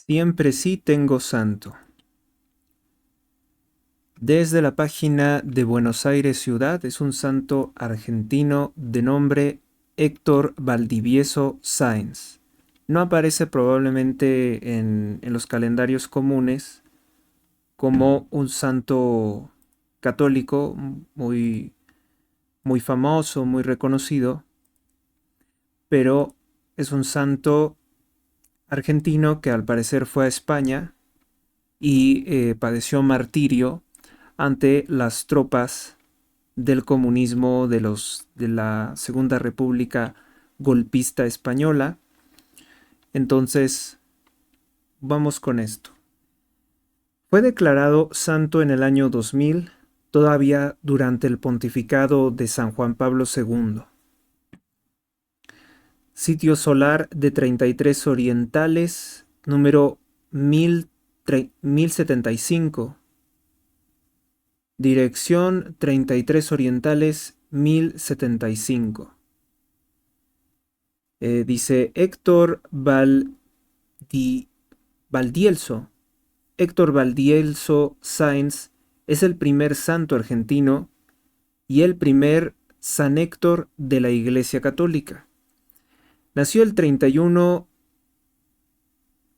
Siempre sí tengo santo. Desde la página de Buenos Aires Ciudad es un santo argentino de nombre Héctor Valdivieso Sáenz. No aparece probablemente en los calendarios comunes como un santo católico muy famoso, muy reconocido, pero es un santo argentino que al parecer fue a España y padeció martirio ante las tropas del comunismo de la Segunda República Golpista Española. Entonces, vamos con esto. Fue declarado santo en el año 2000, todavía durante el pontificado de San Juan Pablo II. Sitio solar de 33 orientales, número 1075. Dirección 33 Orientales 1075. Dice Héctor Valdielso. Héctor Valdielso Sáenz es el primer santo argentino y el primer San Héctor de la Iglesia Católica. Nació el 31,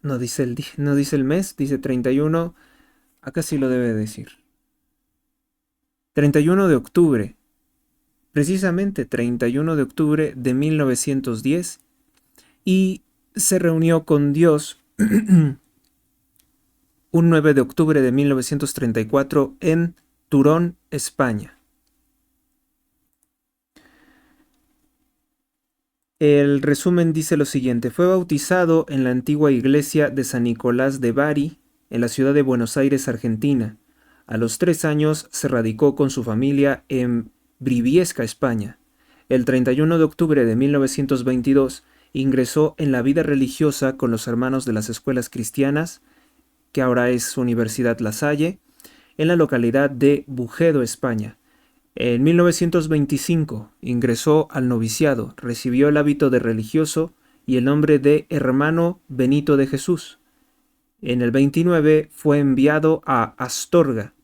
no dice el mes, dice 31, acá sí lo debe decir. 31 de octubre, precisamente 31 de octubre de 1910, y se reunió con Dios un 9 de octubre de 1934 en Turón, España. El resumen dice lo siguiente: fue bautizado en la antigua iglesia de San Nicolás de Bari, en la ciudad de Buenos Aires, Argentina. A los 3 años se radicó con su familia en Briviesca, España. El 31 de octubre de 1922 ingresó en la vida religiosa con los hermanos de las escuelas cristianas, que ahora es Universidad La Salle, en la localidad de Bujedo, España. En 1925 ingresó al noviciado, recibió el hábito de religioso y el nombre de Hermano Benito de Jesús. En el 29 fue enviado a Astorga,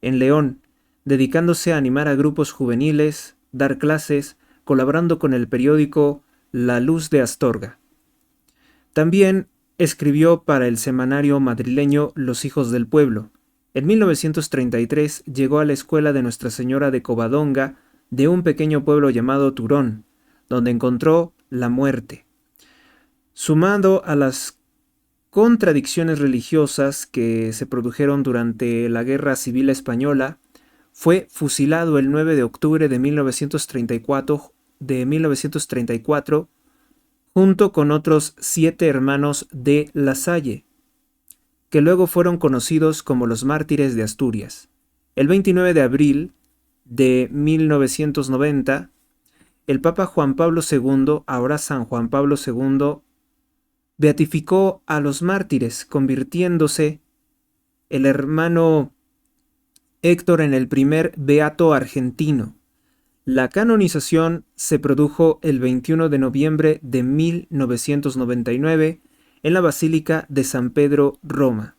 en León, dedicándose a animar a grupos juveniles, dar clases, colaborando con el periódico La Luz de Astorga. También escribió para el semanario madrileño Los Hijos del Pueblo. En 1933 llegó a la escuela de Nuestra Señora de Covadonga, de un pequeño pueblo llamado Turón, donde encontró la muerte. Sumado a las contradicciones religiosas que se produjeron durante la Guerra Civil Española, fue fusilado el 9 de octubre de 1934 junto con otros 7 hermanos de La Salle, que luego fueron conocidos como los mártires de Asturias. El 29 de abril de 1990, el Papa Juan Pablo II, ahora San Juan Pablo II, beatificó a los mártires, convirtiéndose el hermano Héctor en el primer beato argentino. La canonización se produjo el 21 de noviembre de 1999 en la Basílica de San Pedro, Roma.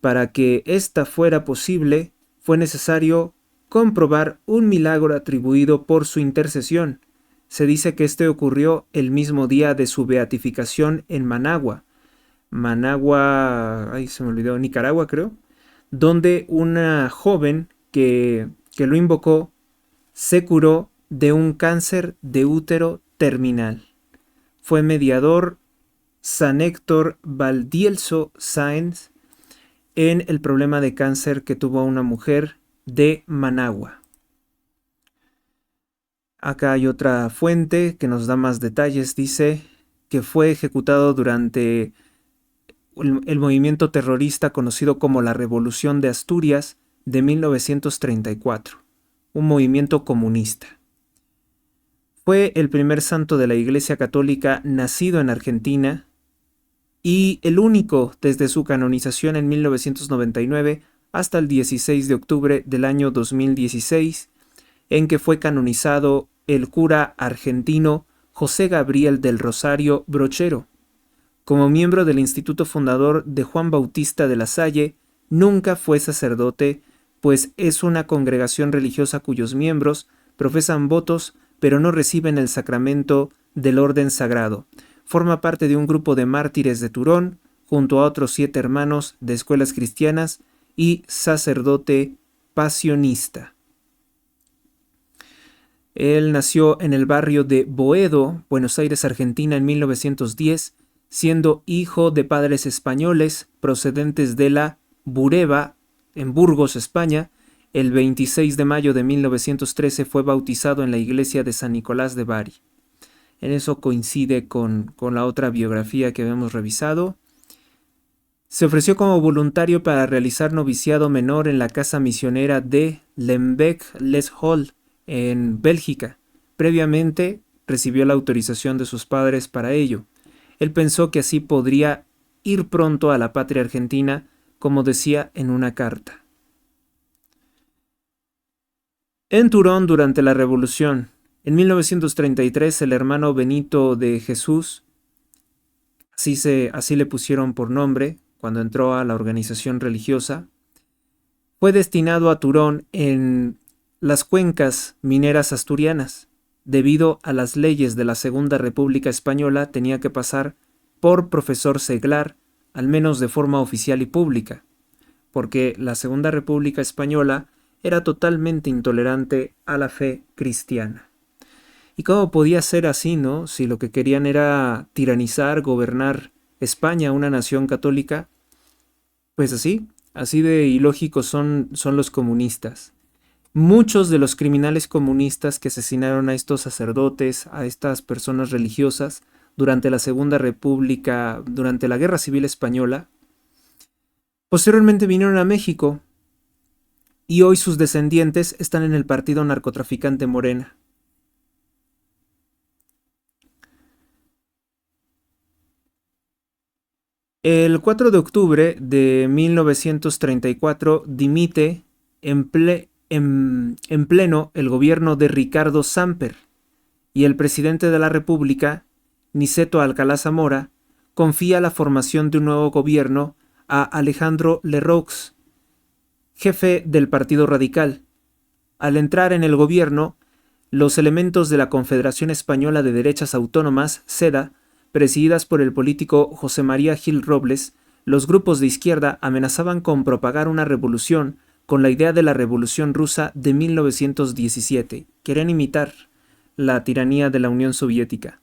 Para que esta fuera posible, fue necesario comprobar un milagro atribuido por su intercesión. Se dice que este ocurrió el mismo día de su beatificación en Managua, se me olvidó, Nicaragua creo, donde una joven que lo invocó se curó de un cáncer de útero terminal. Fue mediador San Héctor Valdielso Sáenz en el problema de cáncer que tuvo una mujer de Managua. Acá hay otra fuente que nos da más detalles. Dice que fue ejecutado durante el movimiento terrorista conocido como la Revolución de Asturias de 1934, un movimiento comunista. Fue el primer santo de la Iglesia Católica nacido en Argentina y el único desde su canonización en 1999 hasta el 16 de octubre del año 2016, en que fue canonizado el cura argentino José Gabriel del Rosario Brochero, Como miembro del instituto fundador de Juan Bautista de la Salle, nunca fue sacerdote, pues es una congregación religiosa cuyos miembros profesan votos, pero no reciben el sacramento del orden sagrado. Forma parte de un grupo de mártires de Turón, junto a otros 7 hermanos de escuelas cristianas y sacerdote pasionista. Él nació en el barrio de Boedo, Buenos Aires, Argentina, en 1910, siendo hijo de padres españoles procedentes de la Bureba, en Burgos, España. El 26 de mayo de 1913 fue bautizado en la iglesia de San Nicolás de Bari. En eso coincide con la otra biografía que habíamos revisado. Se ofreció como voluntario para realizar noviciado menor en la casa misionera de Lembeck-les-Halles, en Bélgica. Previamente recibió la autorización de sus padres para ello. Él pensó que así podría ir pronto a la patria argentina, como decía en una carta. En Turón durante la Revolución, en 1933, el hermano Benito de Jesús, así le pusieron por nombre cuando entró a la organización religiosa, fue destinado a Turón en las cuencas mineras asturianas. Debido a las leyes de la Segunda República Española, tenía que pasar por profesor seglar, al menos de forma oficial y pública, porque la Segunda República Española era totalmente intolerante a la fe cristiana. ¿Y cómo podía ser así, no? Si lo que querían era tiranizar, gobernar España, una nación católica. Pues así de ilógicos son los comunistas. Muchos de los criminales comunistas que asesinaron a estos sacerdotes, a estas personas religiosas, durante la Segunda República, durante la Guerra Civil Española, posteriormente vinieron a México y hoy sus descendientes están en el partido narcotraficante Morena. El 4 de octubre de 1934 dimite en pleno el gobierno de Ricardo Samper y el presidente de la República, Niceto Alcalá Zamora, confía la formación de un nuevo gobierno a Alejandro Lerroux, jefe del Partido Radical. Al entrar en el gobierno, los elementos de la Confederación Española de Derechas Autónomas, CEDA, presididas por el político José María Gil Robles, los grupos de izquierda amenazaban con propagar una revolución con la idea de la Revolución Rusa de 1917. Querían imitar la tiranía de la Unión Soviética.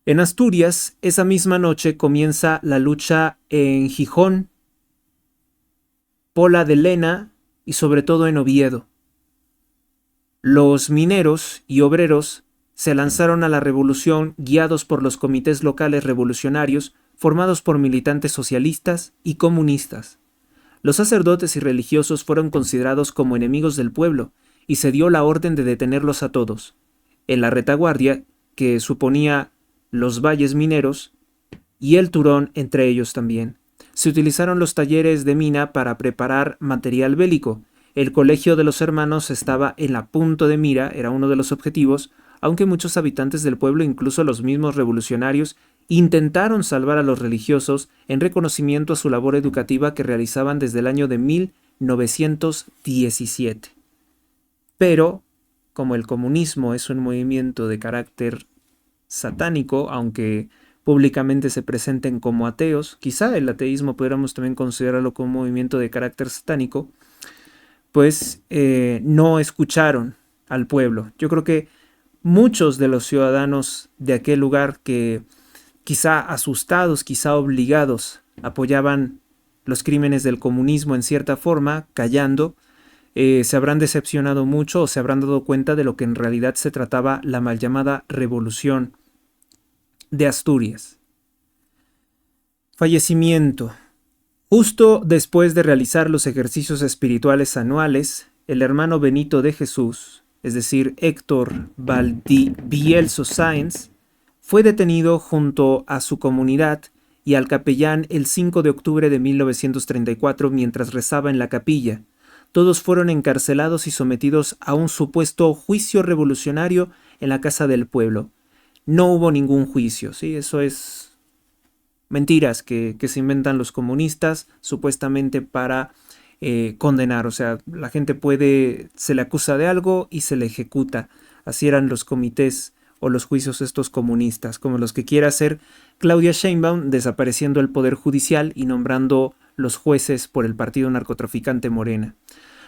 En Asturias, esa misma noche comienza la lucha en Gijón, Pola de Lena y sobre todo en Oviedo. Los mineros y obreros se lanzaron a la revolución guiados por los comités locales revolucionarios formados por militantes socialistas y comunistas. Los sacerdotes y religiosos fueron considerados como enemigos del pueblo y se dio la orden de detenerlos a todos. En la retaguardia, que suponía los valles mineros y el Turón entre ellos también, se utilizaron los talleres de mina para preparar material bélico. El colegio de los hermanos estaba en la punta de mira, era uno de los objetivos, aunque muchos habitantes del pueblo, incluso los mismos revolucionarios, intentaron salvar a los religiosos en reconocimiento a su labor educativa que realizaban desde el año de 1917. Pero, como el comunismo es un movimiento de carácter satánico, aunque públicamente se presenten como ateos, quizá el ateísmo podríamos también considerarlo como un movimiento de carácter satánico, pues no escucharon al pueblo. Yo creo que muchos de los ciudadanos de aquel lugar que quizá asustados, quizá obligados, apoyaban los crímenes del comunismo en cierta forma, callando, se habrán decepcionado mucho o se habrán dado cuenta de lo que en realidad se trataba la mal llamada Revolución de Asturias. Fallecimiento. Justo después de realizar los ejercicios espirituales anuales, el hermano Benito de Jesús, es decir, Héctor Valdivielso Sáenz, fue detenido junto a su comunidad y al capellán el 5 de octubre de 1934 mientras rezaba en la capilla. Todos fueron encarcelados y sometidos a un supuesto juicio revolucionario en la Casa del Pueblo. No hubo ningún juicio, ¿sí? Eso es mentiras que se inventan los comunistas supuestamente para condenar. O sea, la gente se le acusa de algo y se le ejecuta. Así eran los comités o los juicios estos comunistas, como los que quiere hacer Claudia Sheinbaum, desapareciendo el poder judicial y nombrando los jueces por el partido narcotraficante Morena.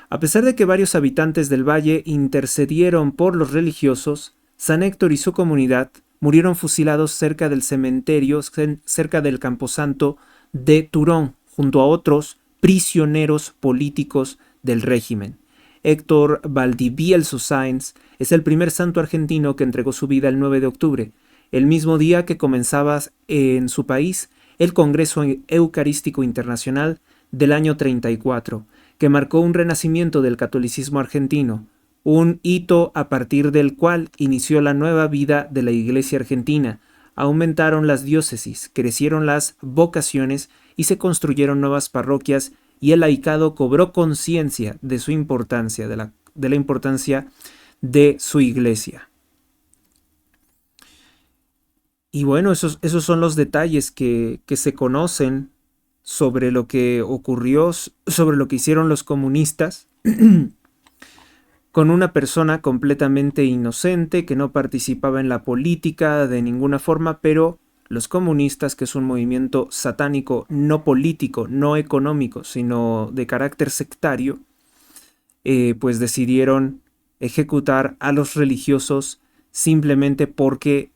A pesar de que varios habitantes del valle intercedieron por los religiosos, San Héctor y su comunidad murieron fusilados cerca del cementerio, cerca del camposanto de Turón, junto a otros prisioneros políticos del régimen. Héctor Valdivielso Sáenz es el primer santo argentino que entregó su vida el 9 de octubre, el mismo día que comenzaba en su país el Congreso Eucarístico Internacional del año 34, que marcó un renacimiento del catolicismo argentino, un hito a partir del cual inició la nueva vida de la Iglesia argentina. Aumentaron las diócesis, crecieron las vocaciones y se construyeron nuevas parroquias, y el laicado cobró conciencia de su importancia, de la importancia de su iglesia. Y bueno, esos son los detalles que se conocen sobre lo que ocurrió, sobre lo que hicieron los comunistas con una persona completamente inocente que no participaba en la política de ninguna forma, pero los comunistas, que es un movimiento satánico no político, no económico, sino de carácter sectario, pues decidieron ejecutar a los religiosos simplemente porque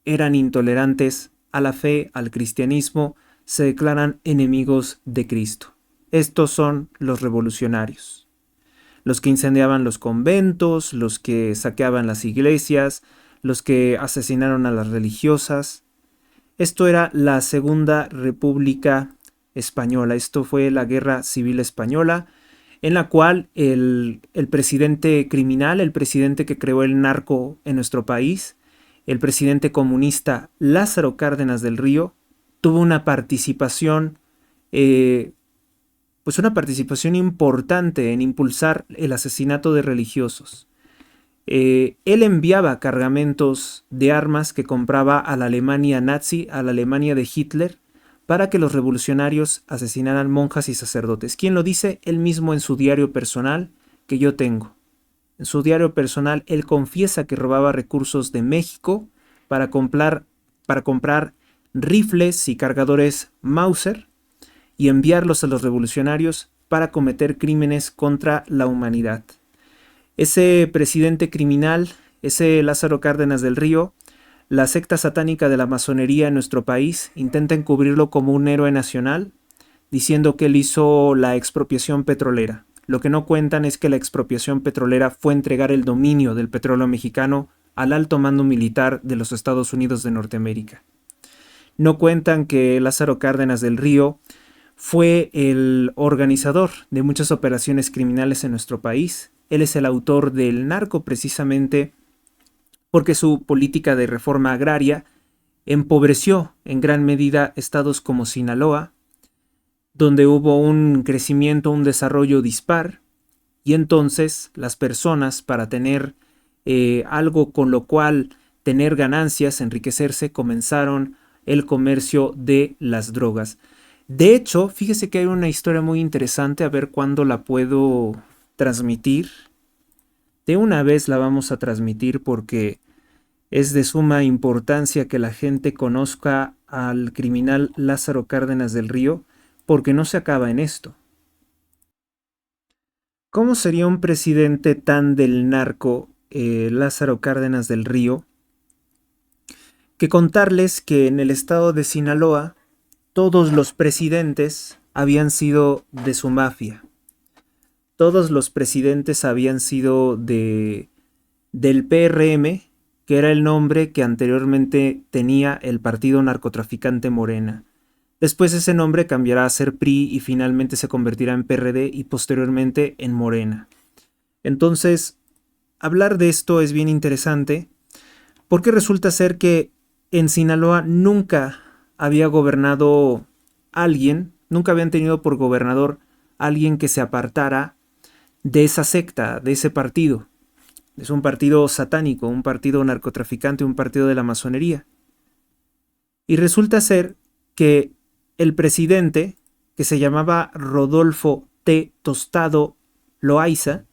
eran intolerantes a la fe, al cristianismo, se declaran enemigos de Cristo. Estos son los revolucionarios. Los que incendiaban los conventos, los que saqueaban las iglesias, los que asesinaron a las religiosas. Esto era la Segunda República Española. Esto fue la Guerra Civil Española, en la cual el presidente criminal, el presidente que creó el narco en nuestro país, el presidente comunista Lázaro Cárdenas del Río, tuvo una participación, pues una participación importante en impulsar el asesinato de religiosos. Él enviaba cargamentos de armas que compraba a la Alemania nazi, a la Alemania de Hitler, para que los revolucionarios asesinaran monjas y sacerdotes. ¿Quién lo dice? Él mismo en su diario personal que yo tengo. En su diario personal, él confiesa que robaba recursos de México para comprar rifles y cargadores Mauser y enviarlos a los revolucionarios para cometer crímenes contra la humanidad. Ese presidente criminal, ese Lázaro Cárdenas del Río, la secta satánica de la masonería en nuestro país intenta encubrirlo como un héroe nacional, diciendo que él hizo la expropiación petrolera. Lo que no cuentan es que la expropiación petrolera fue entregar el dominio del petróleo mexicano al alto mando militar de los Estados Unidos de Norteamérica. No cuentan que Lázaro Cárdenas del Río fue el organizador de muchas operaciones criminales en nuestro país. Él es el autor del narco precisamente porque su política de reforma agraria empobreció en gran medida estados como Sinaloa, donde hubo un crecimiento, un desarrollo dispar, y entonces las personas, para tener algo con lo cual tener ganancias, enriquecerse, comenzaron el comercio de las drogas. De hecho, fíjese que hay una historia muy interesante, a ver cuándo la puedo transmitir. De una vez la vamos a transmitir porque es de suma importancia que la gente conozca al criminal Lázaro Cárdenas del Río, porque no se acaba en esto. ¿Cómo sería un presidente tan del narco, Lázaro Cárdenas del Río, que contarles que en el estado de Sinaloa todos los presidentes habían sido de su mafia? Todos los presidentes habían sido del PRM, que era el nombre que anteriormente tenía el partido narcotraficante Morena. Después ese nombre cambiará a ser PRI y finalmente se convertirá en PRD y posteriormente en Morena. Entonces, hablar de esto es bien interesante porque resulta ser que en Sinaloa nunca había gobernado alguien, nunca habían tenido por gobernador alguien que se apartara de esa secta, de ese partido. Es un partido satánico, un partido narcotraficante, un partido de la masonería. Y resulta ser que el presidente, que se llamaba Rodolfo T. Tostado Loaiza,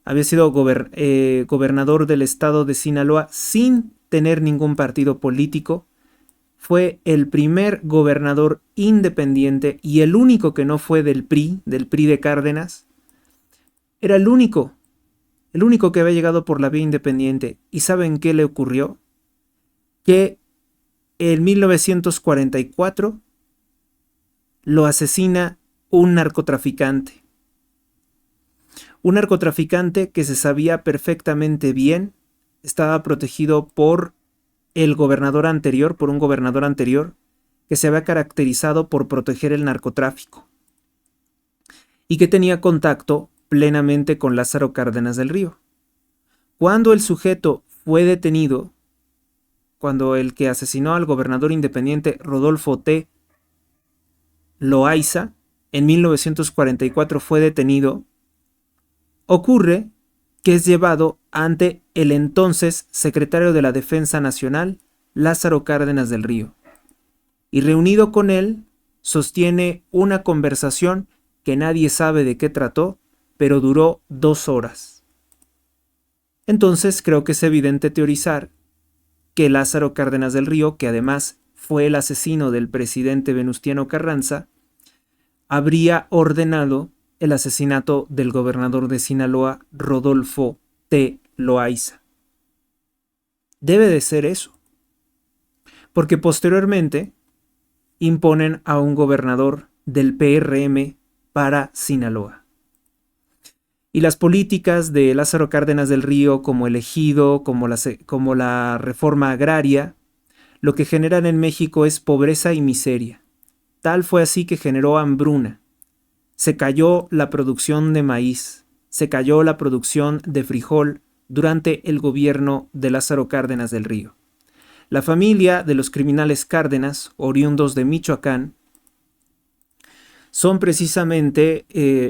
había sido gobernador del estado de Sinaloa sin tener ningún partido político. Fue el primer gobernador independiente y el único que no fue del PRI de Cárdenas. Era el único que había llegado por la vía independiente. ¿Y saben qué le ocurrió? Que en 1944 lo asesina un narcotraficante. Un narcotraficante que se sabía perfectamente bien, estaba protegido por un gobernador anterior, que se había caracterizado por proteger el narcotráfico y que tenía contacto plenamente con Lázaro Cárdenas del Río. Cuando el sujeto fue detenido, cuando el que asesinó al gobernador independiente Rodolfo T. Loaiza en 1944 fue detenido, ocurre que es llevado ante el entonces secretario de la Defensa Nacional, Lázaro Cárdenas del Río, y reunido con él sostiene una conversación que nadie sabe de qué trató, pero duró 2 horas. Entonces creo que es evidente teorizar que Lázaro Cárdenas del Río, que además fue el asesino del presidente Venustiano Carranza, habría ordenado el asesinato del gobernador de Sinaloa, Rodolfo T. Loaiza. Debe de ser eso, porque posteriormente imponen a un gobernador del PRM para Sinaloa. Y las políticas de Lázaro Cárdenas del Río, como el ejido, como la reforma agraria, lo que generan en México es pobreza y miseria. Tal fue así que generó hambruna. Se cayó la producción de maíz, se cayó la producción de frijol durante el gobierno de Lázaro Cárdenas del Río. La familia de los criminales Cárdenas, oriundos de Michoacán, son precisamente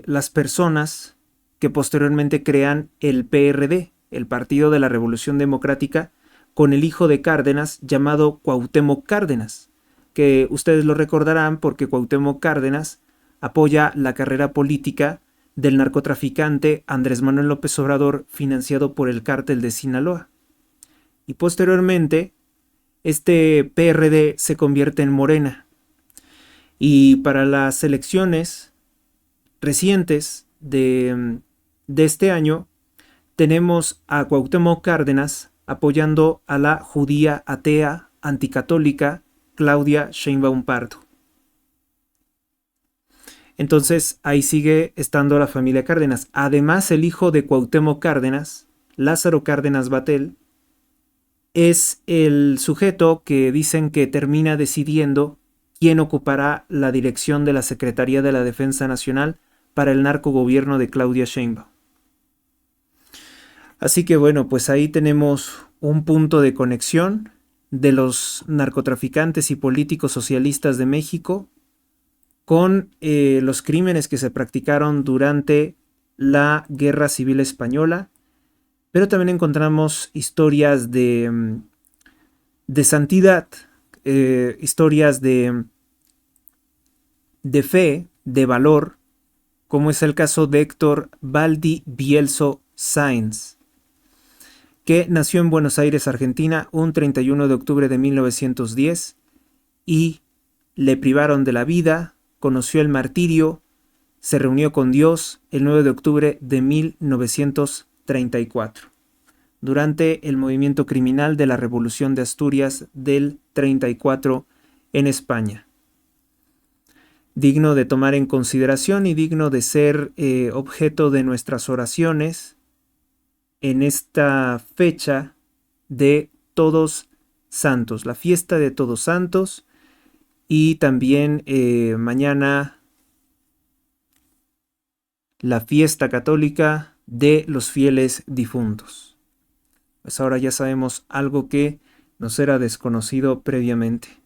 las personas que posteriormente crean el PRD, el Partido de la Revolución Democrática, con el hijo de Cárdenas llamado Cuauhtémoc Cárdenas, que ustedes lo recordarán porque Cuauhtémoc Cárdenas apoya la carrera política del narcotraficante Andrés Manuel López Obrador, financiado por el cártel de Sinaloa. Y posteriormente, este PRD se convierte en Morena. Y para las elecciones recientes de este año, tenemos a Cuauhtémoc Cárdenas apoyando a la judía atea anticatólica Claudia Sheinbaum Pardo. Entonces ahí sigue estando la familia Cárdenas. Además, el hijo de Cuauhtémoc Cárdenas, Lázaro Cárdenas Batel, es el sujeto que dicen que termina decidiendo quién ocupará la dirección de la Secretaría de la Defensa Nacional para el narcogobierno de Claudia Sheinbaum. Así que bueno, pues ahí tenemos un punto de conexión de los narcotraficantes y políticos socialistas de México con los crímenes que se practicaron durante la Guerra Civil Española, pero también encontramos historias de santidad, historias de fe, de valor, como es el caso de Héctor Valdivielso Sáenz, que nació en Buenos Aires, Argentina, un 31 de octubre de 1910 y le privaron de la vida, conoció el martirio, se reunió con Dios el 9 de octubre de 1934, durante el movimiento criminal de la Revolución de Asturias del 34 en España. Digno de tomar en consideración y digno de ser objeto de nuestras oraciones en esta fecha de Todos Santos, la fiesta de Todos Santos, y también mañana la fiesta católica de los fieles difuntos. Pues ahora ya sabemos algo que nos era desconocido previamente.